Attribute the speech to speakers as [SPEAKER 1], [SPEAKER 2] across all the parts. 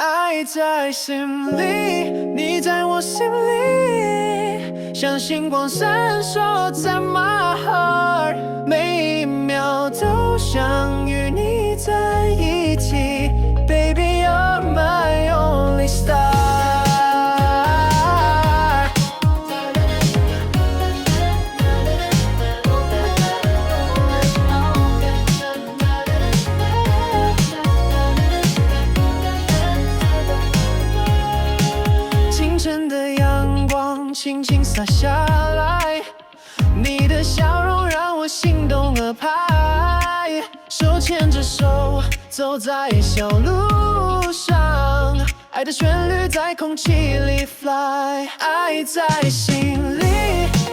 [SPEAKER 1] 爱在心里，你在我心里，像星光闪烁在 my heart， 每一秒都想与你在一起 ，Baby you're my only star。清晨的阳光轻轻洒下来，你的笑容让我心动澎湃，手牵着手走在小路上，爱的旋律在空气里 fly， 爱在心里，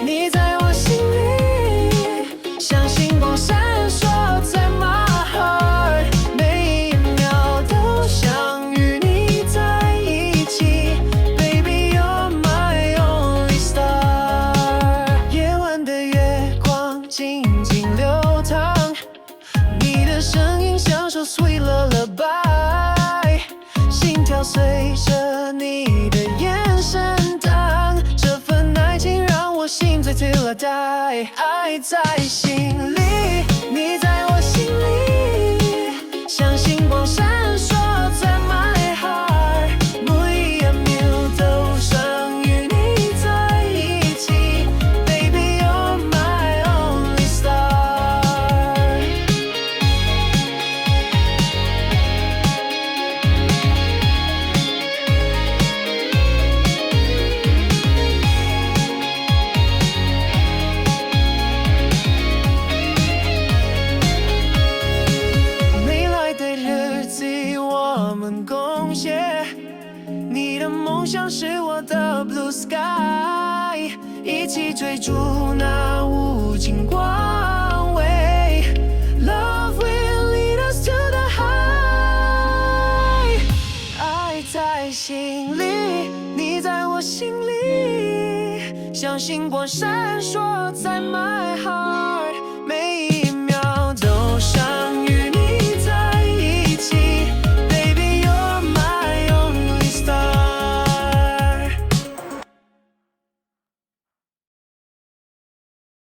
[SPEAKER 1] 你在我心里，像星光闪烁在 my heart， 每一秒都想与你在一起 ，Baby you're my only star。夜晚的月光静静流淌，你的声音像首 sweet lullaby， 心跳随着你的眼神荡，这份爱情让我心醉 till I die。爱在心里，你在我心里，像星光闪烁在 my heart， 每一秒都想与你在一起 ，Baby you're my only star。未来的日子我们共写，你的梦想是我的 blue sky， 一起追逐那无尽光辉 ，Love will lead us to the high。爱在心里，你在我心里，像星光闪烁在 my heart。